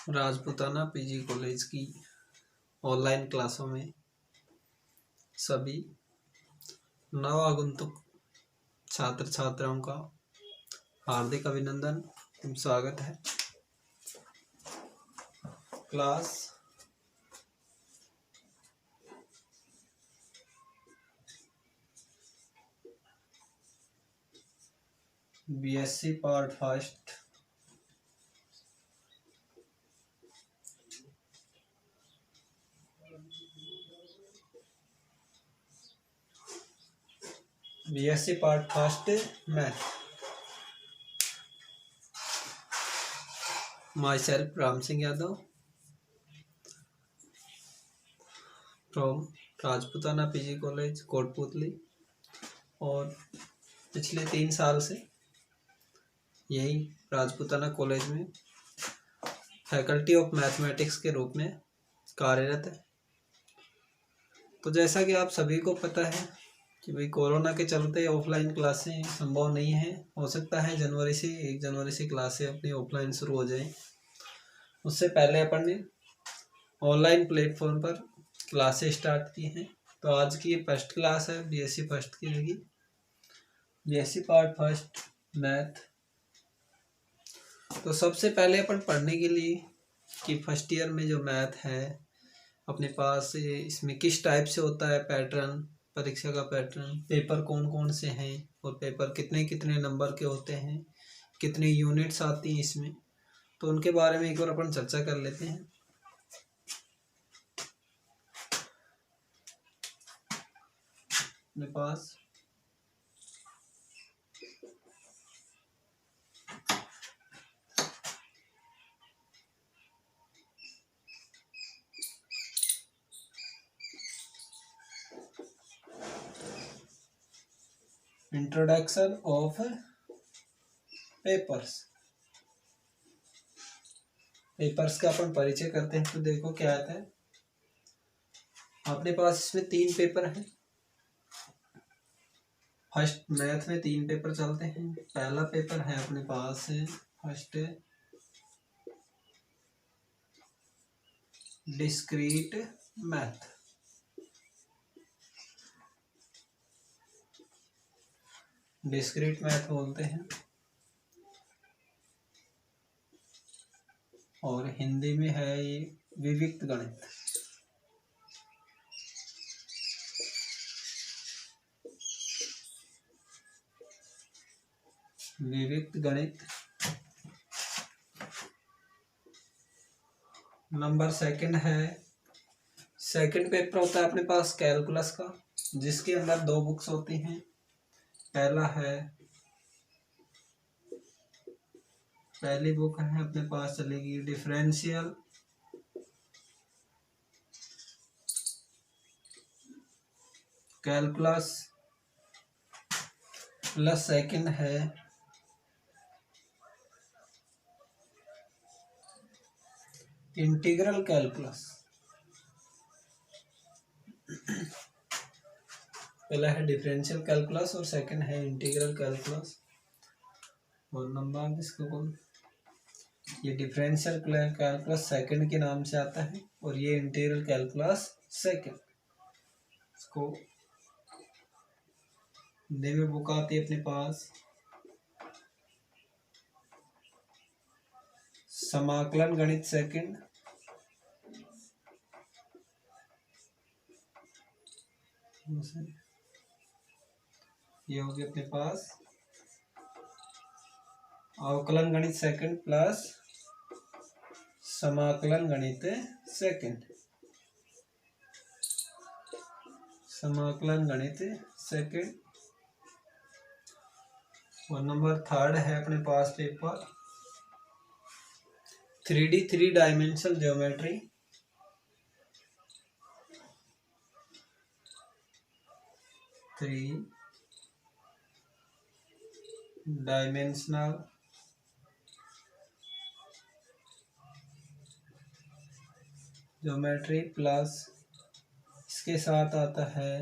Rajputana PG college की online क्लासों में सभी नवागंतुक छात्र छात्राओं का हार्दिक अभिनंदन एवं स्वागत है। Class BSc part first math. My self Ram Singh Yadav from Rajputana PG college Kotputli, और पिछले 3 साल से यही राजपूताना कॉलेज में फैकल्टी ऑफ मैथमेटिक्स के रूप में कार्यरत है। तो जैसा कि आप सभी को पता है कि भाई कोरोना के चलते ऑफलाइन क्लासें संभव नहीं है। हो सकता है 1 जनवरी से क्लासें अपनी ऑफलाइन शुरू हो जाए। उससे पहले अपन ने ऑनलाइन प्लेटफॉर्म पर क्लासें स्टार्ट की हैं। तो आज की फर्स्ट क्लास है बीएससी फर्स्ट की होगी, बीएससी पार्ट फर्स्ट मैथ। तो सबसे पहले अपन पढ़ने के लिए कि फर्स्ट ईयर में जो मैथ है अपने पास इसमें किस टाइप से होता है पैटर्न, परीक्षा का पैटर्न, पेपर कौन कौन से हैं और पेपर कितने कितने नंबर के होते हैं, कितनी यूनिट्स आती हैं इसमें, तो उनके बारे में एक बार अपन चर्चा कर लेते हैं। अपने पास इंट्रोडक्शन ऑफ पेपर्स का अपन परिचय करते हैं। तो देखो क्या आता है अपने पास। इसमें 3 पेपर हैं। फर्स्ट मैथ में 3 पेपर चलते हैं। पहला पेपर है अपने पास first discrete math. Discrete math बोलते हैं और हिंदी में है ये विविक्त गणित। विविक्त गणित। नंबर सेकंड है, सेकंड पेपर होता है अपने पास कैलकुलस का, जिसके अंदर 2 बुक्स होती हैं। पहली बुक है अपने पास चलेगी डिफरेंशियल कैलकुलस, प्लस सेकंड है इंटीग्रल कैलकुलस। पहला है डिफरेंशियल कैलकुलस और सेकंड है इंटीग्रल कैलकुलस। और नंबर इसको कौन, ये डिफरेंशियल कैलकुलस सेकंड के नाम से आता है और ये इंटीग्रल कैलकुलस सेकंड। इसको हिंदी में बुक आती है अपने पास समाकलन गणित सेकंड, ये होगी अपने पास अवकलन गणित सेकंड प्लस समाकलन गणित सेकंड। समाकलन गणित सेकंड। और नंबर थर्ड है अपने पास paper 3D 3 dimensional geometry. 3 dimensional geometry plus इसके साथ आता है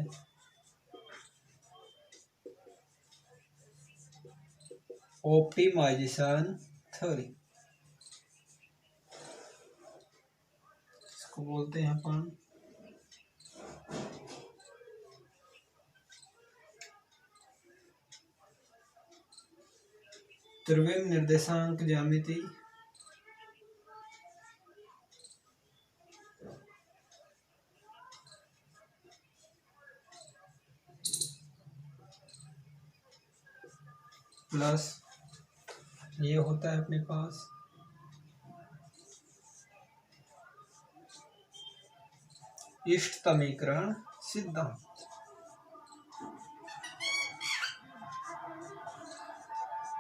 ऑप्टिमाइजेशन थ्योरी। इसको बोलते हैं अपन त्रिविम निर्देशांक ज्यामिति। प्लस ये होता है अपने पास इष्टतमीकरण सिद्धांत।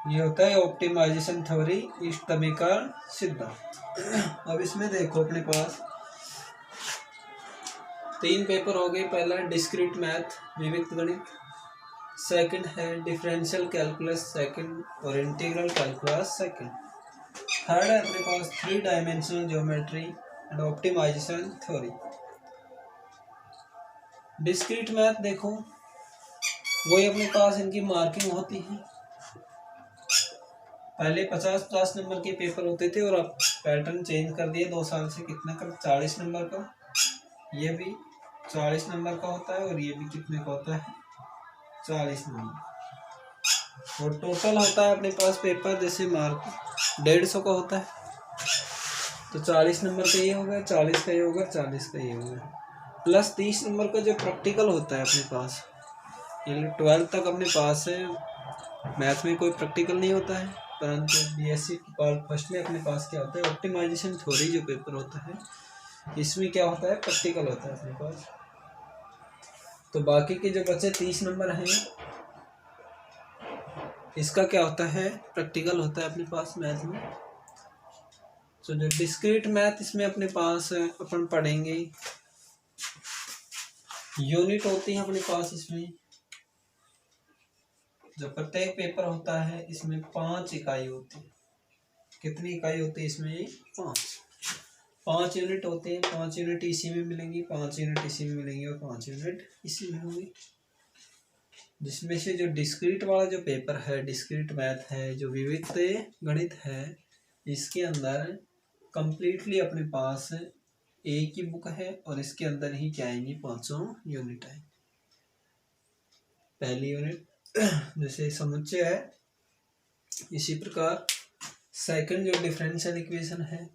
ये होता है ऑप्टिमाइजेशन थ्योरी, इष्टतमीकरण सिद्धांत। अब इसमें देखो अपने पास 3 पेपर हो गए। पहला डिस्क्रीट मैथ, विविक्त गणित, सेकंड है डिफरेंशियल कैलकुलस सेकंड, और इंटीग्रल कैलकुलस सेकंड। थर्ड है अपने पास 3 dimensional geometry and optimization theory. Discrete math देखो, वही अपने पास इनकी मार्किंग होती है। पहले 50-50 नंबर के पेपर होते थे और अब पैटर्न चेंज कर दिया 2 साल से। कितना का? 40 नंबर का। ये भी 40 नंबर का होता है और ये भी कितने का होता है? 40 नंबर। और टोटल होता है अपने पास पेपर जैसे मार्क 150 का होता है, तो 40 नंबर का ये हो गया, 40 का ये होगा, 40 का ये हो गया, प्लस 30 नंबर का जो प्रैक्टिकल होता है अपने पास। ये 12th तक अपने पास है, मैथ में कोई प्रैक्टिकल नहीं होता है, परंतु बीएससी पार्ट फर्स्ट में अपने पास क्या होता है? ऑप्टिमाइजेशन थ्योरी जो पेपर होता है, इसमें क्या होता है? प्रैक्टिकल होता है अपने पास। तो बाकी के जो बचे 30 नंबर हैं, इसका क्या होता है? प्रैक्टिकल होता है अपने पास मैथ में। तो जो डिस्क्रीट मैथ, इसमें अपने पास अपन पढ़ेंगे यूनिट होती है अपने पास। इसमें जो प्रत्येक पेपर होता है इसमें 5 इकाई होती है। कितनी इकाई होती है इसमें? 5 यूनिट होते हैं। 5 यूनिट इसी में मिलेंगी, 5 यूनिट इसी में मिलेंगी और 5 यूनिट इसी में होंगी। जिसमें से जो डिस्क्रीट वाला जो पेपर है, डिस्क्रीट मैथ है, जो विविक्त गणित है, इसके अंदर कंप्लीटली अपने पास एक ही बुक है और इसके अंदर ही क्या आएंगी? 5 यूनिट आएंगी। पहली यूनिट जैसे समुच्चय है, इसी प्रकार सेकंड जो डिफरेंशियल इक्वेशन है,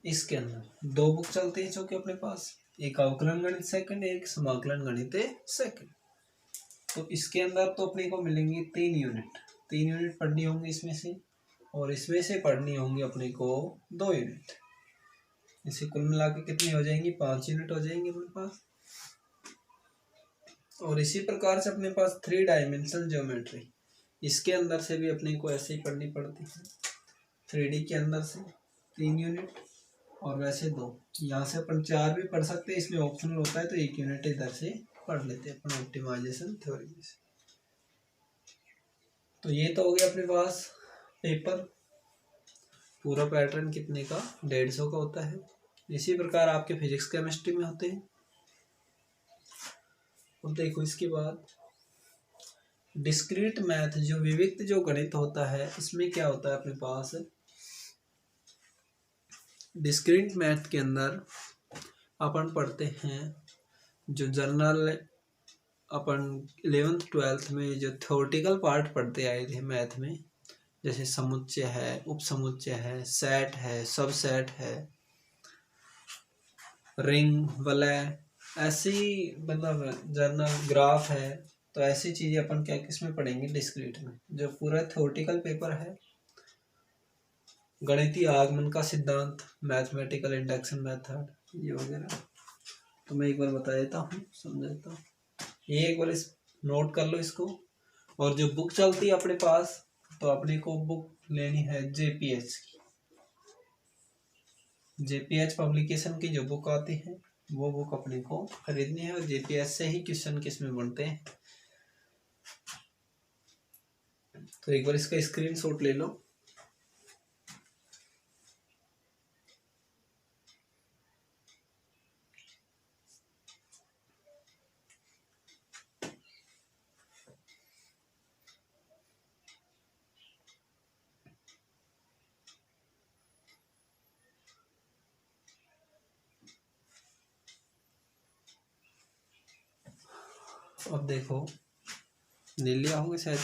इसके अंदर 2 बुक चलती है जो कि अपने पास, एक अवकलन गणित सेकंड, एक समाकलन गणित सेकंड। तो इसके अंदर तो अपने को मिलेंगी 3 यूनिट। 3 यूनिट पढ़नी होंगी इसमें से, और इसमें से पढ़नी होंगी अपने को 2 यूनिट। इसे कुल मिला के कितनी हो जाएंगी? 5 यूनिट हो जाएंगी अपने पास। और इसी प्रकार से अपने पास 3 डायमेंशनल ज्योमेट्री, इसके अंदर से भी अपने को ऐसे ही पढ़नी पड़ती है। 3D के अंदर से 3 यूनिट और वैसे 2। यहाँ से अपन 4 भी पढ़ सकते हैं, इसमें ऑप्शनल होता है, तो 1 यूनिट इधर से पढ़ लेते हैं अपन ऑप्टिमाइजेशन थ्योरी से। तो ये तो हो गया अपने पास पेपर। पूरा पैटर्न कितने का? 150 का होता है। इसी प्रकार आपके फिजिक्स केमिस्ट्री में होते हैं। और देखो इसके बाद डिस्क्रीट मैथ, जो विविक्त जो गणित होता है, इसमें क्या होता है अपने पास? डिस्क्रीट मैथ के अंदर अपन पढ़ते हैं जो जनरल, अपन 11th-12th में जो थ्योरेटिकल पार्ट पढ़ते आए थे मैथ में, जैसे समुच्चय है, उपसमुच्चय है, सेट है, सबसेट है, रिंग, वलय, ऐसी मतलब जनरल ग्राफ है। तो ऐसी चीजें अपन क्या किसमें पढ़ेंगे? डिस्क्रीट में। जो पूरा थ्योरेटिकल पेपर है, गणितीय आगमन का सिद्धांत, मैथमेटिकल इंडक्शन मेथड, ये वगैरह, तो मैं एक बार बता देता हूँ, समझा देता हूँ। ये एक बार इस नोट कर लो इसको। और जो बुक चलती है अपने पास, तो अपने को बुक लेनी है जेपीएच की। जेपीएच पब्लिकेशन की जो बुक आती है, वो बुक अपने को खरीदनी है, और जेपीएच से ही क्वेश्चन किसमें बनते हैं। तो एक बार इसका स्क्रीनशॉट ले लो। अब देखो ले लिया होगा शायद।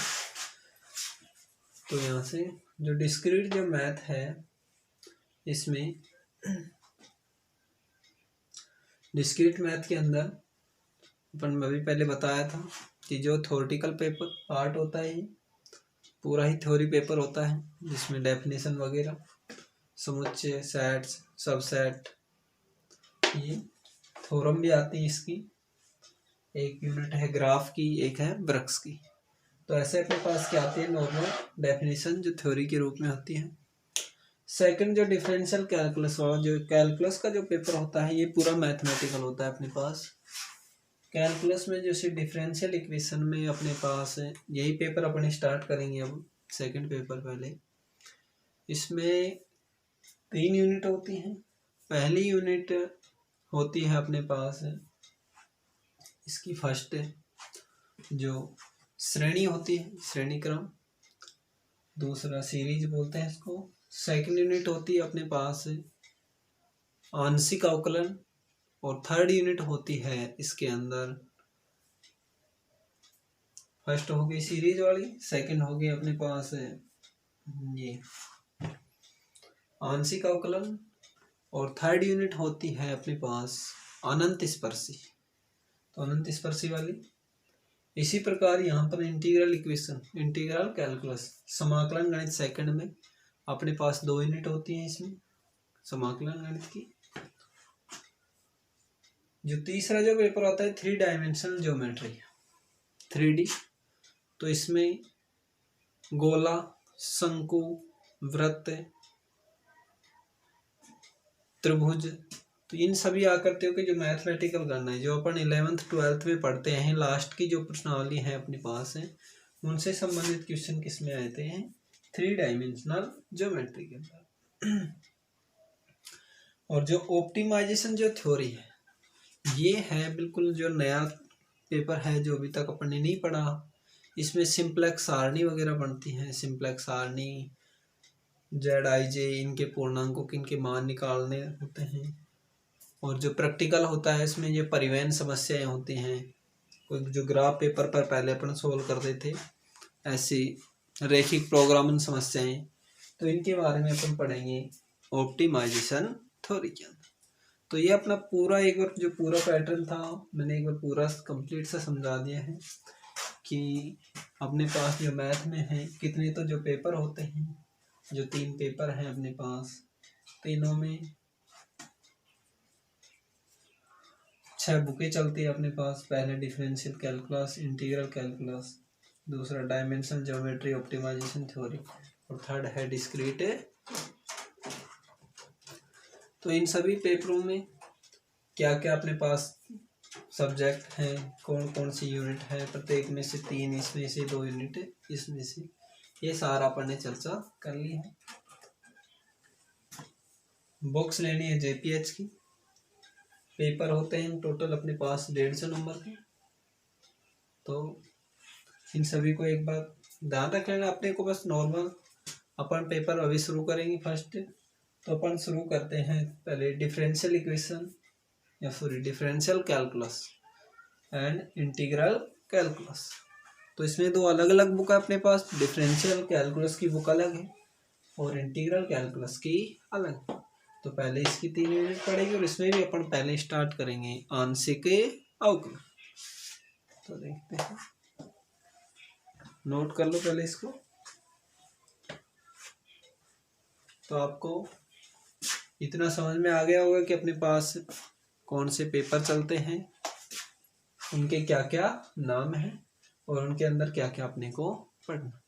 तो यहाँ से जो डिस्क्रीट जो मैथ है इसमें डिस्क्रीट मैथ के अंदर अपन अभी पहले बताया था कि जो थ्योरेटिकल पेपर पार्ट होता है ये पूरा ही थ्योरी पेपर होता है, जिसमें डेफिनेशन वगैरह, समुच्चय, सेट्स, सबसेट, ये थ्योरम भी आती है इसकी। एक यूनिट है ग्राफ की, एक है वृक्ष की। तो ऐसे अपने पास क्या आती है नॉर्मल डेफिनेशन जो थ्योरी के रूप में होती है। सेकंड जो डिफरेंशियल कैलकुलस वाला जो कैलकुलस का जो पेपर होता है ये पूरा मैथमेटिकल होता है अपने पास। कैलकुलस में जैसे डिफरेंशियल इक्वेशन में अपने पास है, यही पेपर अपन स्टार्ट करेंगे अब सेकंड पेपर पहले। इसमें 3 यूनिट होती हैं। पहली यूनिट होती है अपने पास इसकी फर्स्ट जो श्रेणी होती है, श्रेणी क्रम, दूसरा सीरीज बोलते हैं इसको। सेकंड यूनिट होती है अपने पास आंशिक अवकलन, और थर्ड यूनिट होती है इसके अंदर, फर्स्ट हो गई सीरीज वाली, सेकंड हो गई अपने पास ये आंशिक अवकलन, और थर्ड यूनिट होती है अपने पास अनंत स्पर्शी, तो अनंत स्पर्शी वाली। इसी प्रकार यहाँ पर इंटीग्रल इक्वेशन, इंटीग्रल कैलकुलस, समाकलन गणित सेकंड में अपने पास 2 यूनिट होती हैं इसमें समाकलन गणित की। जो तीसरा जो पेपर आता है 3 डायमेंशनल ज्योमेट्री, 3D, तो इसमें गोला, शंकु, वृत्त, त्रिभुज, तो इन सभी आकृतियों के जो मैथमेटिकल गणना है जो अपन 11th 12th में पढ़ते हैं, लास्ट की जो प्रश्नावली है अपने पास है, उनसे संबंधित क्वेश्चन किसमें आते हैं 3 डायमेंशनल ज्योमेट्री के अंदर। और जो ऑप्टिमाइजेशन जो थ्योरी है ये है बिल्कुल जो नया पेपर है जो अभी तक अपन ने नहीं पढ़ा। इसमें सिंप्लेक्स सारणी वगैरह बनती हैं, सिंप्लेक्स सारणी, ZIJ, इनके पूर्णांकों के इनके मान निकालने होते हैं। और जो प्रैक्टिकल होता है इसमें ये परिवहन समस्याएं होती हैं, कोई जो ग्राफ पेपर पर पहले अपन सोल्व करते थे ऐसी रैखिक प्रोग्रामिंग समस्याएं, तो इनके बारे में अपन पढ़ेंगे ऑप्टिमाइजेशन थ्योरी के अंदर। तो ये अपना पूरा एक बार जो पूरा पैटर्न था मैंने एक बार पूरा कंप्लीट से समझा दिया है कि अपने पास जो मैथ में है कितने तो जो पेपर होते हैं, जो 3 पेपर हैं अपने पास, तीनों में 6 बुकें चलती है अपने पास। पहले डिफरेंशियल कैलकुलस, इंटीग्रल कैलकुलस, दूसरा डायमेंशनल ज्योमेट्री, ऑप्टिमाइजेशन थ्योरी, और थर्ड है डिस्क्रीट। तो इन सभी पेपरों में क्या क्या अपने पास सब्जेक्ट हैं, कौन कौन सी यूनिट है, प्रत्येक में से 3, इसमें से 2 यूनिट, इसमें से, ये सारा अपन ने चर्चा कर ली है। बुक्स लेनी है JPH की, पेपर होते हैं टोटल अपने पास 150 नंबर के। तो इन सभी को एक बार ध्यान रख लेना अपने को। बस नॉर्मल अपन पेपर अभी शुरू करेंगे फर्स्ट, तो अपन शुरू करते हैं पहले डिफरेंशियल इक्वेशन या sorry differential calculus and integral calculus. तो इसमें 2 अलग अलग बुक है अपने पास, डिफरेंशियल कैलकुलस की बुक अलग है और इंटीग्रल कैलकुलस की अलग। तो पहले इसकी 3 यूनिट पढ़ेगी और इसमें भी अपन पहले स्टार्ट करेंगे आंशिक अवकलन। तो देखते हैं, नोट कर लो पहले इसको। तो आपको इतना समझ में आ गया होगा कि अपने पास कौन से पेपर चलते हैं, उनके क्या क्या नाम हैं और उनके अंदर क्या क्या अपने को पढ़ना।